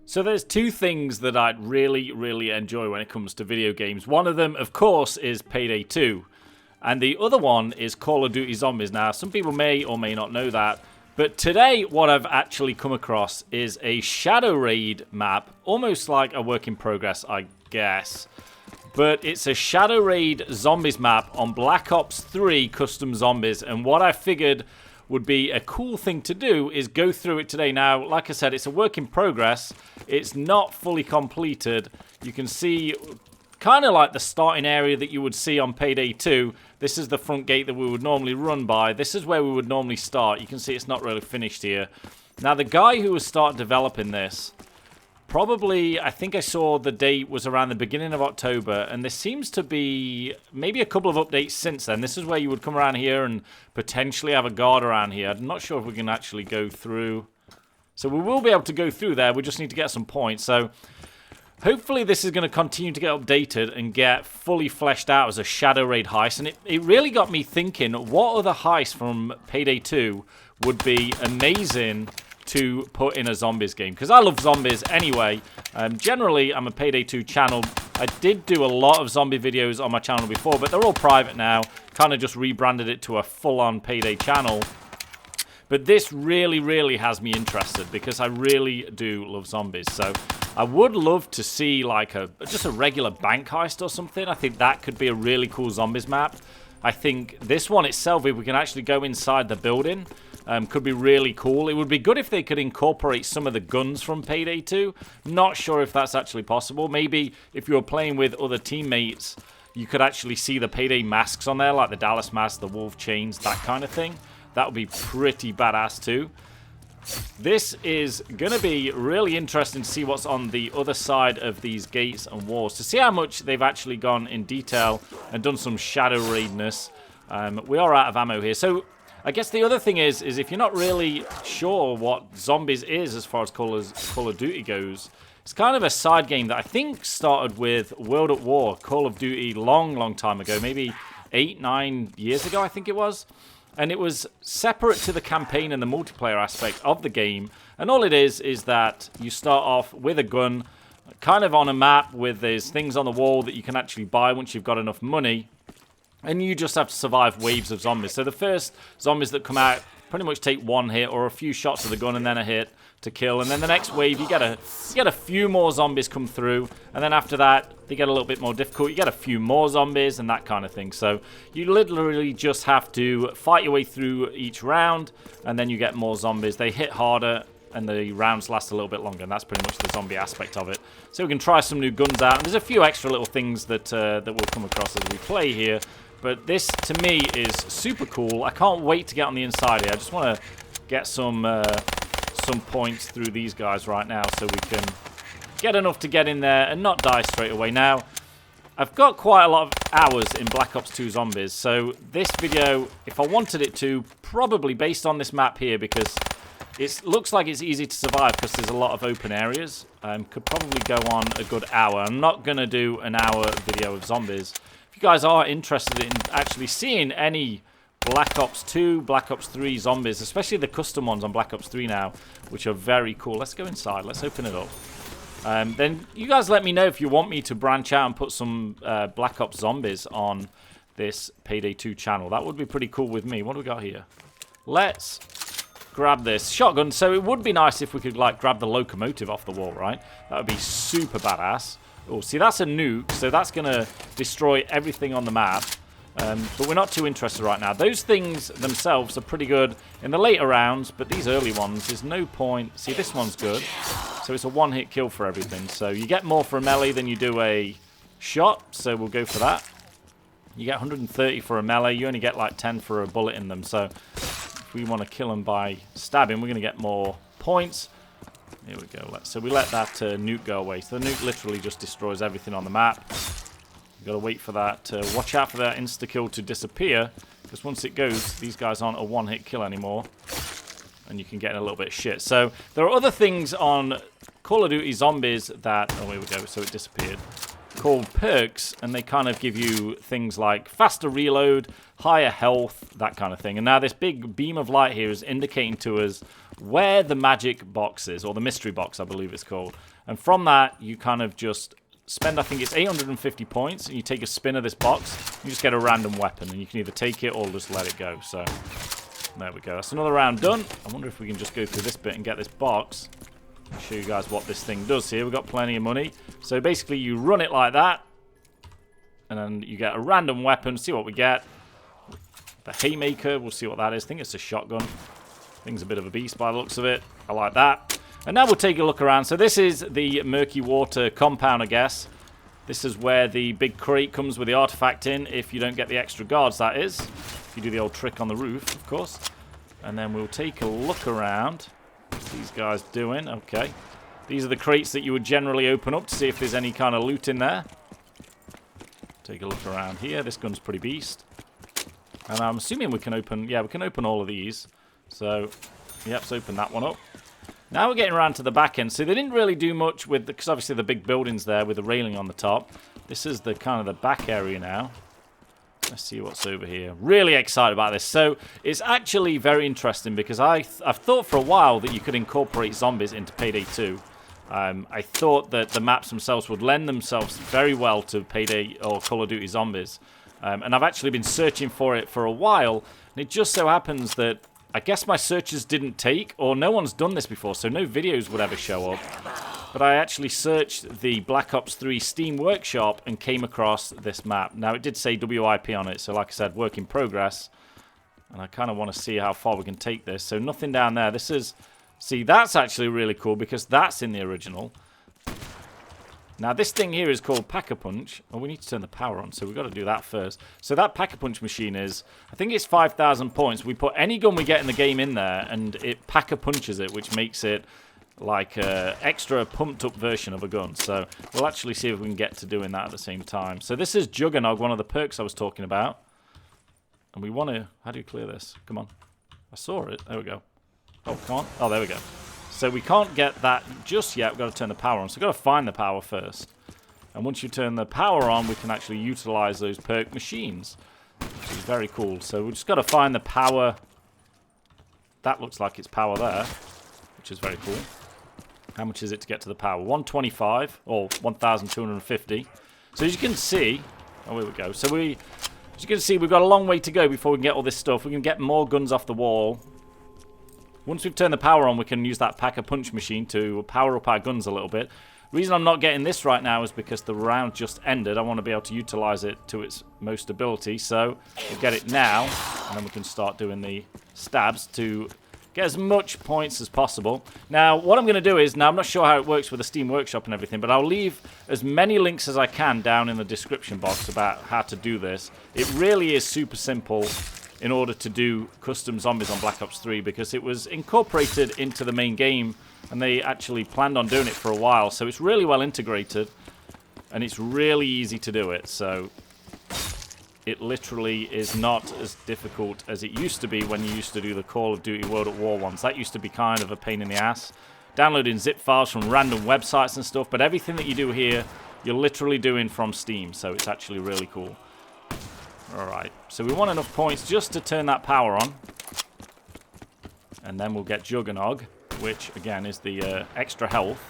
So there's two things that I really enjoy when it comes to video games. One of them, of course, is Payday 2. And the other one is Call of Duty Zombies. Now, some people may or may not know that. But today, what I've actually come across is a Shadow Raid map. Almost like a work in progress, I guess. But it's a Shadow Raid Zombies map on Black Ops 3 Custom Zombies. And what I figured would be a cool thing to do is go through it today. Now, like I said, it's a work in progress. It's not fully completed. You can see kind of like the starting area that you would see on Payday 2. This is the front gate that we would normally run by. This is where we would normally start. You can see it's not really finished here. Now, the guy who was started developing this, probably, I think I saw the date was around the beginning of October, and there seems to be maybe a couple of updates since then. This is where you would come around here and potentially have a guard around here. I'm not sure if we can actually go through. So we will be able to go through there. We just need to get some points. So hopefully this is going to continue to get updated and get fully fleshed out as a Shadow Raid heist. And it really got me thinking, what other heists from Payday 2 would be amazing to put in a zombies game, because I love zombies anyway. Generally, I'm a Payday 2 channel. I did do a lot of zombie videos on my channel before, but they're all private now. Kind of just rebranded it to a full-on Payday channel. But this really has me interested, because I really do love zombies. So I would love to see like just a regular bank heist or something. I think that could be a really cool zombies map. I think this one itself, if we can actually go inside the building, could be really cool. It would be good if they could incorporate some of the guns from Payday 2. Not sure if that's actually possible. Maybe if you were playing with other teammates, you could actually see the Payday masks on there, like the Dallas mask, the wolf chains, that kind of thing. That would be pretty badass too. This is going to be really interesting to see what's on the other side of these gates and walls, to see how much they've actually gone in detail and done some shadow raidness. We are out of ammo here. So I guess the other thing is if you're not really sure what zombies is as far as Call of Duty goes, it's kind of a side game that I think started with World at War, Call of Duty, long time ago, maybe 8-9 years ago, I think it was. And it was separate to the campaign and the multiplayer aspect of the game. And all it is that you start off with a gun, kind of on a map with there's things on the wall that you can actually buy once you've got enough money. And you just have to survive waves of zombies. So the first zombies that come out pretty much take one hit or a few shots of the gun and then a hit to kill. And then the next wave, you get a few more zombies come through. And then after that, they get a little bit more difficult. You get a few more zombies and that kind of thing. So you literally just have to fight your way through each round. And then you get more zombies. They hit harder and the rounds last a little bit longer. And that's pretty much the zombie aspect of it. So we can try some new guns out. And there's a few extra little things that we'll come across as we play here. But this, to me, is super cool. I can't wait to get on the inside here. I just want to get some points through these guys right now so we can get enough to get in there and not die straight away. Now, I've got quite a lot of hours in Black Ops 2 Zombies, so this video, if I wanted it to, probably based on this map here, because it looks like it's easy to survive because there's a lot of open areas, could probably go on a good hour. I'm not going to do an hour video of zombies. If you guys are interested in actually seeing any Black Ops 2, Black Ops 3 zombies, especially the custom ones on Black Ops 3 now, which are very cool. Let's go inside. Let's open it up. Then you guys let me know if you want me to branch out and put some Black Ops zombies on this Payday 2 channel. That would be pretty cool with me. What do we got here? Let's grab this shotgun. So it would be nice if we could like grab the locomotive off the wall, right? That would be super badass. Oh, see, that's a nuke, so that's going to destroy everything on the map. But we're not too interested right now. Those things themselves are pretty good in the later rounds, but these early ones, there's no point. See, this one's good. So it's a one-hit kill for everything. So you get more for a melee than you do a shot, so we'll go for that. You get 130 for a melee. You only get like 10 for a bullet in them. So if we want to kill them by stabbing, we're going to get more points. Here we go. So we let that nuke go away. So the nuke literally just destroys everything on the map. You've got to wait for that. Watch out for that insta-kill to disappear, because once it goes, these guys aren't a one-hit kill anymore, and you can get in a little bit of shit. So there are other things on Call of Duty Zombies that... Oh, here we go. So it disappeared. Called perks, and they kind of give you things like faster reload, higher health, that kind of thing. And now this big beam of light here is indicating to us where the magic box is, or the mystery box, I believe it's called. And from that, you kind of just spend, I think it's 850 points, and you take a spin of this box. You just get a random weapon, and you can either take it or just let it go. So there we go. That's another round done. I wonder if we can just go through this bit and get this box. I'll show you guys what this thing does here. We've got plenty of money. So basically, you run it like that, and then you get a random weapon. See what we get. The haymaker, we'll see what that is. I think it's a shotgun. Thing's a bit of a beast by the looks of it. I like that. And now we'll take a look around. So this is the murky water compound, I guess. This is where the big crate comes with the artifact in, if you don't get the extra guards, that is. If you do the old trick on the roof, of course. And then we'll take a look around. What's these guys doing? Okay. These are the crates that you would generally open up to see if there's any kind of loot in there. Take a look around here. This gun's pretty beast. And I'm assuming we can open... Yeah, we can open all of these. So, yep, let's open that one up. Now we're getting around to the back end. So they didn't really do much with... Because obviously the big building's there with the railing on the top. This is the kind of the back area now. Let's see what's over here. Really excited about this. So it's actually very interesting because I've thought for a while that you could incorporate zombies into Payday 2. I thought that the maps themselves would lend themselves very well to Payday or Call of Duty Zombies. And I've actually been searching for it for a while. And it just so happens that I guess my searches didn't take, or no one's done this before, so no videos would ever show up. But I actually searched the Black Ops 3 Steam Workshop and came across this map. Now, it did say WIP on it, so like I said, work in progress. And I kind of want to see how far we can take this. So nothing down there. This is... See, that's actually really cool because that's in the original. Now, this thing here is called Pack-a-Punch. Oh, we need to turn the power on, so we've got to do that first. So that Pack-a-Punch machine is... I think it's 5,000 points. We put any gun we get in the game in there, and it Pack-a-Punches it, which makes it like an extra pumped-up version of a gun. So we'll actually see if we can get to doing that at the same time. So this is Juggernog, one of the perks I was talking about. And we want to... How do you clear this? Come on. I saw it. There we go. Oh, come on. Oh, there we go. So we can't get that just yet. We've got to turn the power on. So we've got to find the power first. And once you turn the power on, we can actually utilize those perk machines, which is very cool. So we've just got to find the power. That looks like it's power there, which is very cool. How much is it to get to the power? 125 or 1,250. So as you can see... Oh, here we go. So as you can see, we've got a long way to go before we can get all this stuff. We can get more guns off the wall. Once we've turned the power on, we can use that Pack-a-Punch machine to power up our guns a little bit. The reason I'm not getting this right now is because the round just ended. I want to be able to utilize it to its most ability. So we'll get it now, and then we can start doing the stabs to get as much points as possible. Now, what I'm going to do is, now I'm not sure how it works with the Steam Workshop and everything, but I'll leave as many links as I can down in the description box about how to do this. It really is super simple in order to do custom zombies on Black Ops 3 because it was incorporated into the main game and they actually planned on doing it for a while. So it's really well integrated and it's really easy to do it. So it literally is not as difficult as it used to be when you used to do the Call of Duty World at War ones. That used to be kind of a pain in the ass. Downloading zip files from random websites and stuff, but everything that you do here, you're literally doing from Steam. So it's actually really cool. Alright, so we want enough points just to turn that power on. And then we'll get Juggernog, which again is the extra health.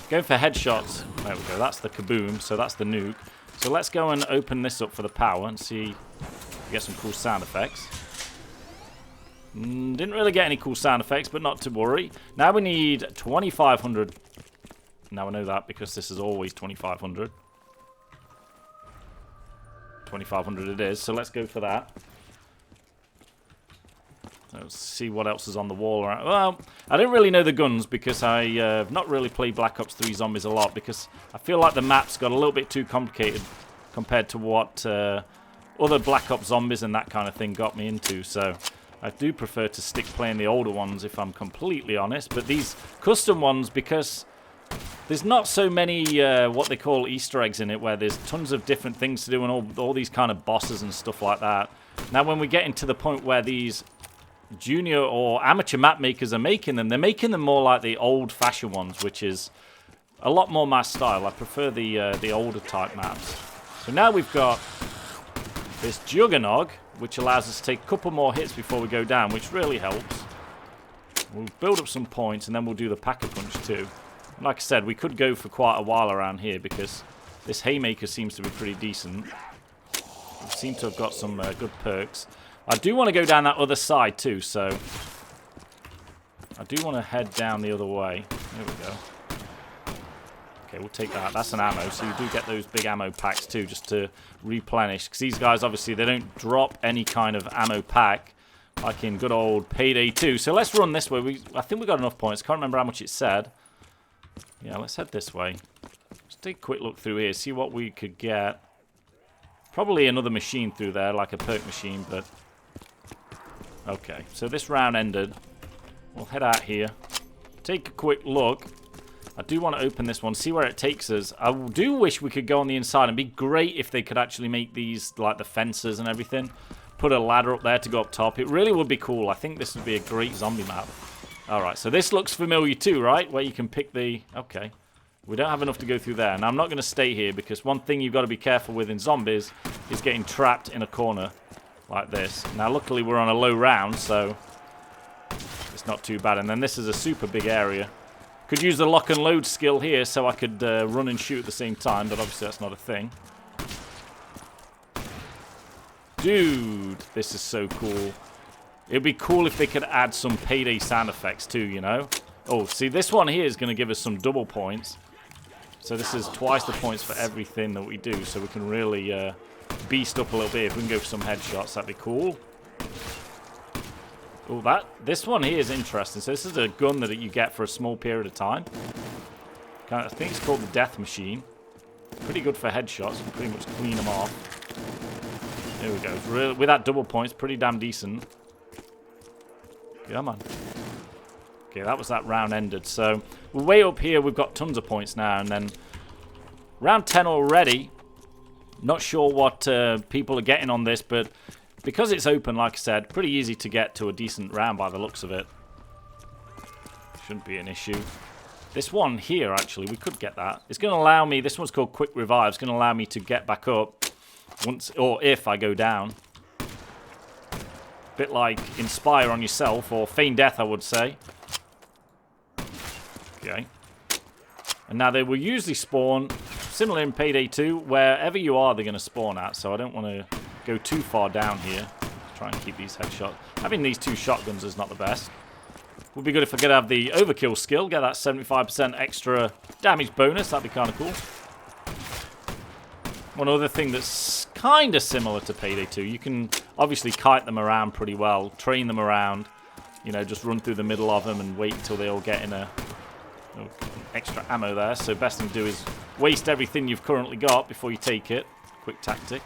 Going for headshots. There we go, that's the kaboom, so that's the nuke. So let's go and open this up for the power and see if we get some cool sound effects. Didn't really get any cool sound effects, but not to worry. Now we need 2,500. Now I know that because this is always 2,500. 2,500 it is, so let's go for that. Let's see what else is on the wall. Well, I don't really know the guns because I've not really played Black Ops 3 Zombies a lot because I feel like the maps got a little bit too complicated compared to what other Black Ops Zombies and that kind of thing got me into. So I do prefer to stick playing the older ones if I'm completely honest. But these custom ones, because there's not so many what they call Easter eggs in it, where there's tons of different things to do and all these kind of bosses and stuff like that. Now, when we get into the point where these junior or amateur map makers are making them, they're making them more like the old-fashioned ones, which is a lot more my style. I prefer the older type maps. So now we've got this Juggernog, which allows us to take a couple more hits before we go down, which really helps. We'll build up some points, and then we'll do the Pack-a-Punch too. Like I said, we could go for quite a while around here because this haymaker seems to be pretty decent. We seem to have got some good perks. I do want to go down that other side too, so I do want to head down the other way. There we go. Okay, we'll take that. That's an ammo, so you do get those big ammo packs too, just to replenish. Because these guys, obviously, they don't drop any kind of ammo pack like in good old Payday 2. So let's run this way. I think we got enough points. Can't remember how much it said. Yeah, let's head this way. Just take a quick look through here, see what we could get. Probably another machine through there, like a perk machine, but... Okay, so this round ended. We'll head out here. Take a quick look. I do want to open this one, see where it takes us. I do wish we could go on the inside. It'd be great if they could actually make these, like the fences and everything. Put a ladder up there to go up top. It really would be cool. I think this would be a great zombie map. Alright, so this looks familiar too, right? Where you can pick the... Okay. We don't have enough to go through there. And I'm not going to stay here because one thing you've got to be careful with in zombies is getting trapped in a corner like this. Now, luckily, we're on a low round, so it's not too bad. And then this is a super big area. Could use the lock and load skill here so I could run and shoot at the same time, but obviously that's not a thing. Dude, this is so cool. It'd be cool if they could add some Payday sound effects too, you know? Oh, see, this one here is going to give us some double points. So this is twice the points for everything that we do, so we can really beast up a little bit. If we can go for some headshots, that'd be cool. Oh, this one here is interesting. So this is a gun that you get for a small period of time. I think it's called the Death Machine. Pretty good for headshots. You can pretty much clean them off. There we go. Really, with that double points, pretty damn decent. Come on. Okay, that was that round ended. So we're way up here. We've got tons of points now. And then round 10 already. Not sure what people are getting on this, but because it's open, like I said, pretty easy to get to a decent round by the looks of it. Shouldn't be an issue. This one here, actually, we could get that. It's going to allow me, this one's called Quick Revive. It's going to allow me to get back up once, or if I go down. Bit like Inspire on yourself, or Feign Death, I would say. Okay. And now they will usually spawn, similar in Payday 2, wherever you are, they're going to spawn at. So I don't want to go too far down here. Try and keep these headshots. Having these two shotguns is not the best. Would be good if I could have the overkill skill, get that 75% extra damage bonus. That'd be kind of cool. One other thing that's kind of similar to Payday 2, you can obviously kite them around pretty well, train them around, you know, just run through the middle of them and wait until they all get in a extra ammo there. So best thing to do is waste everything you've currently got before you take it. Quick tactic.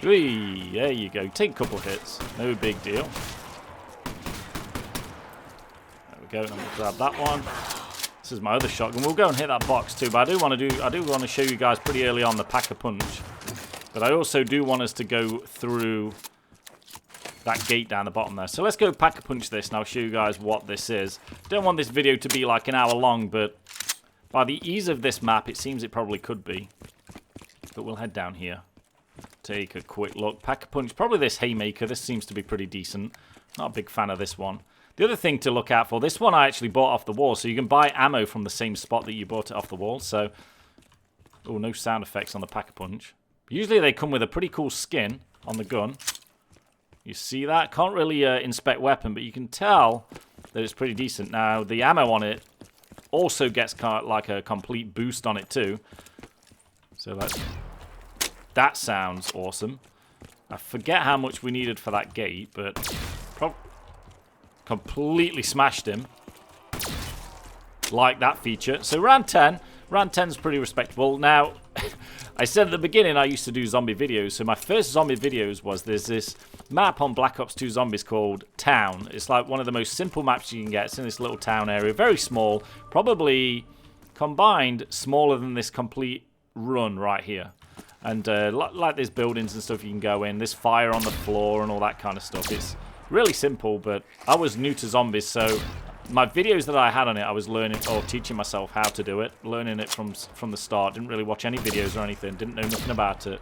Whee, there you go. Take a couple hits. No big deal. There we go. And we'll grab that one. This is my other shotgun. We'll go and hit that box too. But I do want to show you guys pretty early on the Pack-a-Punch. But I also do want us to go through that gate down the bottom there. So let's go Pack-a-Punch this, and I'll show you guys what this is. Don't want this video to be like an hour long, but by the ease of this map, it seems it probably could be. But we'll head down here. Take a quick look. Pack-a-Punch, probably this haymaker. This seems to be pretty decent. Not a big fan of this one. The other thing to look out for, this one I actually bought off the wall, so you can buy ammo from the same spot that you bought it off the wall. So, oh, no sound effects on the Pack-a-Punch. Usually they come with a pretty cool skin on the gun. You see that? Can't really inspect weapon, but you can tell that it's pretty decent. Now, the ammo on it also gets kind of like a complete boost on it too. So that sounds awesome. I forget how much we needed for that gate, but completely smashed him. Like that feature. So round 10. Round 10 is pretty respectable. Now, I said at the beginning I used to do zombie videos. So my first zombie videos was there's this map on Black Ops 2 Zombies called Town. It's like one of the most simple maps you can get. It's in this little town area. Very small. Probably combined smaller than this complete run right here. And like there's buildings and stuff you can go in. There's fire on the floor and all that kind of stuff. It's really simple, but I was new to zombies, so my videos that I had on it, I was learning or teaching myself how to do it, learning it from the start. Didn't really watch any videos or anything, didn't know nothing about it.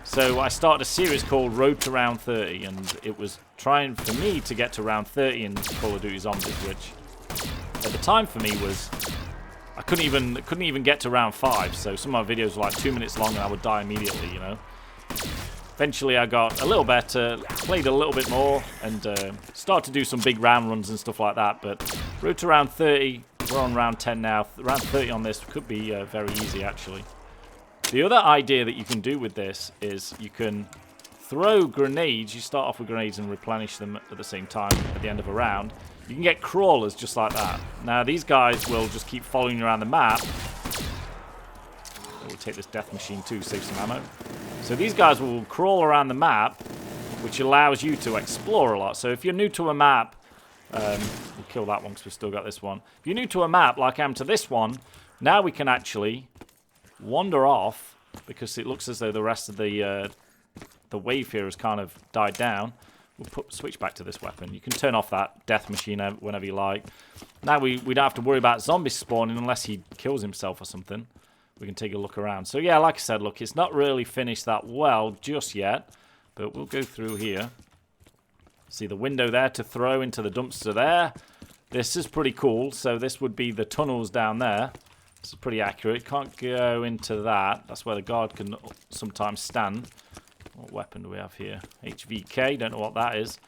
So I started a series called Road to Round 30, and it was trying for me to get to round 30 in Call of Duty Zombies, which at the time for me was I couldn't even get to round 5. So some of my videos were like 2 minutes long and I would die immediately, you know. Eventually I got a little better, played a little bit more, and started to do some big round runs and stuff like that. But road to round 30, we're on round 10 now. Round 30 on this could be very easy, actually. The other idea that you can do with this is you can throw grenades. You start off with grenades and replenish them at the same time at the end of a round. You can get crawlers just like that. Now, these guys will just keep following you around the map. We'll take this death machine too, save some ammo. So these guys will crawl around the map, which allows you to explore a lot. So if you're new to a map, we'll kill that one because we've still got this one. If you're new to a map like I am to this one, now we can actually wander off because it looks as though the rest of the wave here has kind of died down. We'll switch back to this weapon. You can turn off that death machine whenever you like. Now we don't have to worry about zombies spawning unless he kills himself or something. We can take a look around. So yeah, like I said, look, it's not really finished that well just yet, but we'll go through here. See the window there to throw into the dumpster there. This is pretty cool. So this would be the tunnels down there. This is pretty accurate. Can't go into that. That's where the guard can sometimes stand. What weapon do we have here? HVK. Don't know what that is.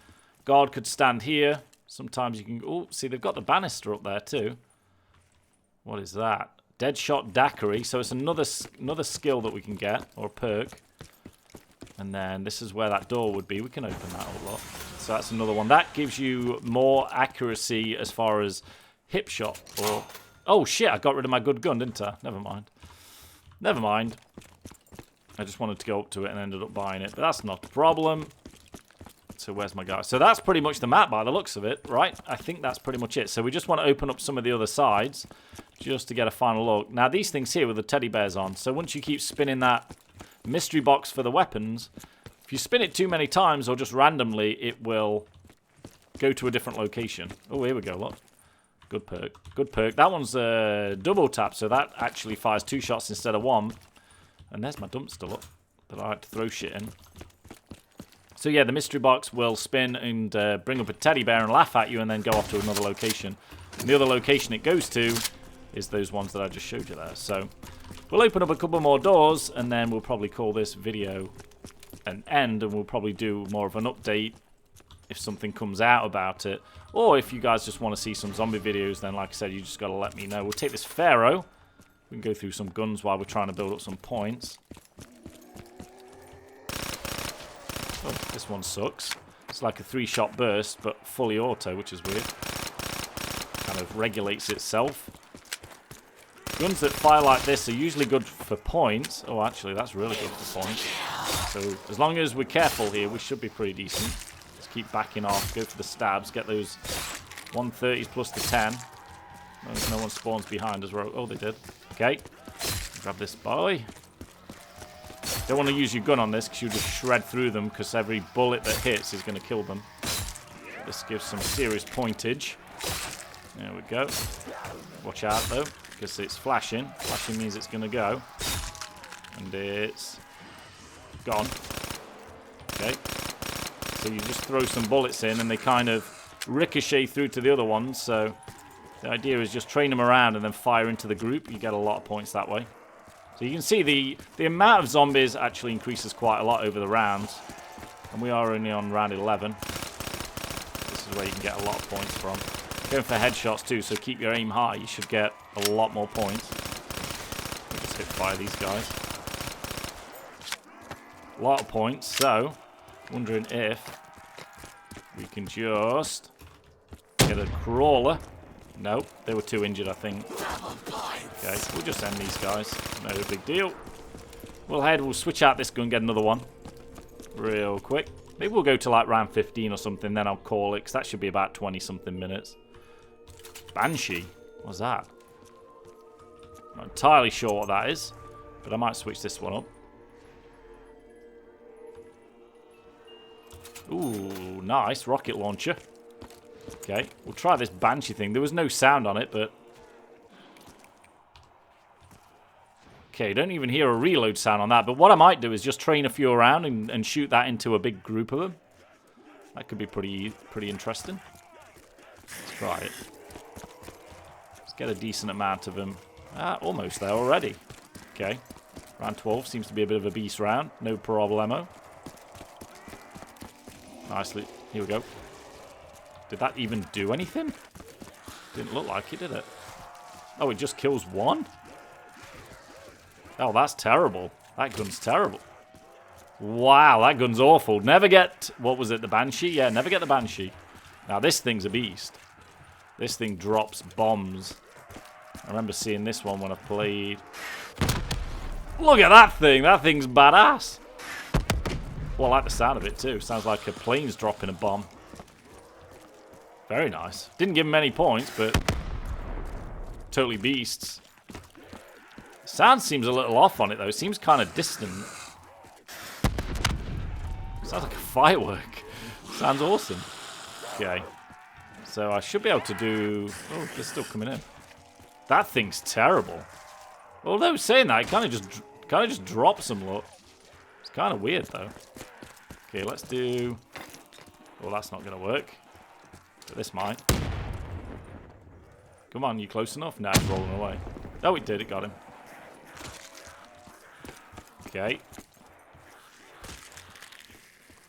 Guard could stand here. Sometimes you can... Oh, see, they've got the banister up there too. What is that? Deadshot Daiquiri. So it's another skill that we can get, or a perk. And then this is where that door would be. We can open that all up. So that's another one. That gives you more accuracy as far as hip shot. Or oh shit! I got rid of my good gun, didn't I? Never mind. Never mind. I just wanted to go up to it and ended up buying it, but that's not a problem. So where's my guy? So that's pretty much the map by the looks of it, right? I think that's pretty much it. So we just want to open up some of the other sides just to get a final look. Now these things here with the teddy bears on. So once you keep spinning that mystery box for the weapons, if you spin it too many times or just randomly, it will go to a different location. Oh, here we go, look. Good perk. Good perk. That one's a double tap, so that actually fires 2 shots instead of 1. And there's my dumpster, look, that I like to throw shit in. So yeah, the mystery box will spin and bring up a teddy bear and laugh at you and then go off to another location. And the other location it goes to is those ones that I just showed you there. So we'll open up a couple more doors and then we'll probably call this video an end, and we'll probably do more of an update if something comes out about it. Or if you guys just want to see some zombie videos, then like I said, you just got to let me know. We'll take this Pharaoh. We can go through some guns while we're trying to build up some points. Oh, this one sucks. It's like a 3-shot burst, but fully auto, which is weird. Kind of regulates itself. Guns that fire like this are usually good for points. Oh, actually, that's really good for points. So as long as we're careful here, we should be pretty decent. Just keep backing off, go for the stabs, get those 130s plus the 10. No one spawns behind us. Oh, they did. Okay. Grab this boy. Don't want to use your gun on this because you just shred through them because every bullet that hits is going to kill them. This gives some serious pointage. There we go. Watch out, though, because it's flashing. Flashing means it's going to go. And it's gone. Okay. So you just throw some bullets in and they kind of ricochet through to the other ones. So the idea is just train them around and then fire into the group. You get a lot of points that way. So you can see the amount of zombies actually increases quite a lot over the rounds. And we are only on round 11. This is where you can get a lot of points from. Going for headshots too, so keep your aim high. You should get a lot more points. We'll just hit fire these guys. A lot of points, so wondering if we can just get a crawler. Nope, they were too injured, I think. Okay, we'll just end these guys. No big deal. We'll switch out this gun, get another one. Real quick. Maybe we'll go to like round 15 or something, then I'll call it, because that should be about 20-something minutes. Banshee? What's that? Not entirely sure what that is, but I might switch this one up. Ooh, nice. Rocket launcher. Okay, we'll try this Banshee thing. There was no sound on it, but... Okay, don't even hear a reload sound on that. But what I might do is just train a few around and shoot that into a big group of them. That could be pretty interesting. Let's try it. Let's get a decent amount of them. Almost there already. Okay. Round 12 seems to be a bit of a beast round. No problemo. Nicely. Here we go. Did that even do anything? Didn't look like it, did it? Oh, it just kills one? Oh, that's terrible. That gun's terrible. Wow, that gun's awful. Never get... What was it, the Banshee? Yeah, never get the Banshee. Now, this thing's a beast. This thing drops bombs. I remember seeing this one when I played. Look at that thing. That thing's badass. Well, I like the sound of it, too. Sounds like a plane's dropping a bomb. Very nice. Didn't give him any points, but... Totally beasts. Sound seems a little off on it, though. It seems kind of distant. Sounds like a firework. Sounds awesome. Okay. So I should be able to do... Oh, they're still coming in. That thing's terrible. Although saying that, it kind of just drops them, look. It's kind of weird, though. Okay, let's do... Well, that's not going to work. But this might. Come on, you close enough? Nah, it's rolling away. Oh, it did. It got him. Okay.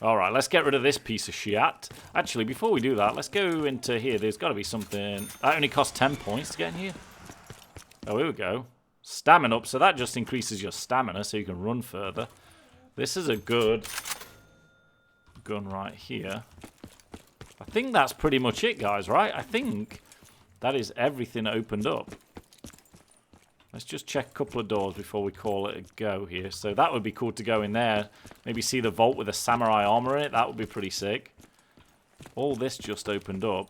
Alright, let's get rid of this piece of shit. Actually, before we do that, let's go into here. There's got to be something... That only costs 10 points to get in here. Oh, here we go. Stamina up. So that just increases your stamina so you can run further. This is a good gun right here. I think that's pretty much it, guys, right? I think that is everything opened up. Let's just check a couple of doors before we call it a go here. So that would be cool to go in there. Maybe see the vault with a samurai armor in it. That would be pretty sick. All this just opened up.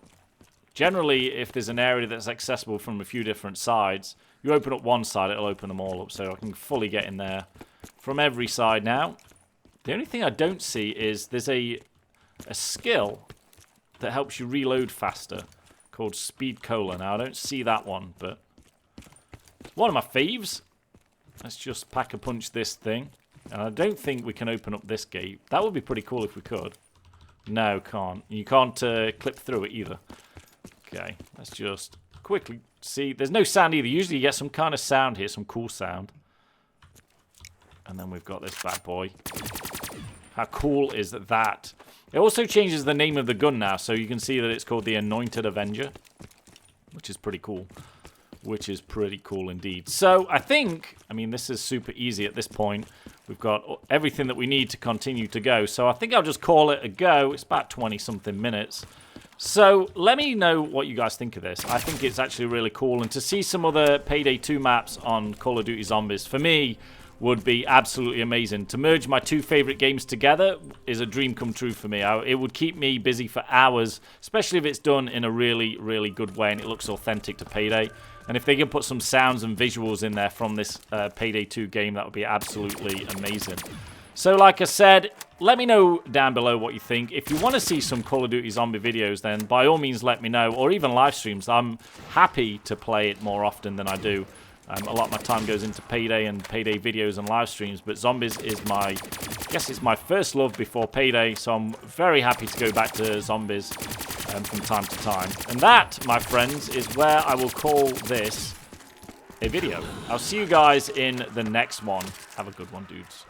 Generally, if there's an area that's accessible from a few different sides, you open up one side, it'll open them all up. So I can fully get in there from every side now. The only thing I don't see is there's a skill that helps you reload faster called Speed Cola. Now, I don't see that one, but... One of my faves. Let's just pack-a-punch this thing. And I don't think we can open up this gate. That would be pretty cool if we could. No, can't. You can't clip through it either. Okay, let's just quickly see. There's no sound either. Usually you get some kind of sound here, some cool sound. And then we've got this bad boy. How cool is that? It also changes the name of the gun now, so you can see that it's called the Anointed Avenger, which is pretty cool. Which is pretty cool indeed. So, I think, I mean, this is super easy at this point. We've got everything that we need to continue to go. So, I think I'll just call it a go. It's about 20-something minutes. So, let me know what you guys think of this. I think it's actually really cool. And to see some other Payday 2 maps on Call of Duty Zombies, for me, would be absolutely amazing. To merge my two favorite games together is a dream come true for me. It would keep me busy for hours, especially if it's done in a really, really good way and it looks authentic to Payday. And if they can put some sounds and visuals in there from this Payday 2 game, that would be absolutely amazing. So like I said, let me know down below what you think. If you want to see some Call of Duty Zombie videos, then by all means let me know, or even live streams. I'm happy to play it more often than I do. A lot of my time goes into Payday and Payday videos and live streams, but Zombies is my, I guess it's my first love before Payday, so I'm very happy to go back to Zombies from time to time. And that, my friends, is where I will call this a video. I'll see you guys in the next one. Have a good one, dudes.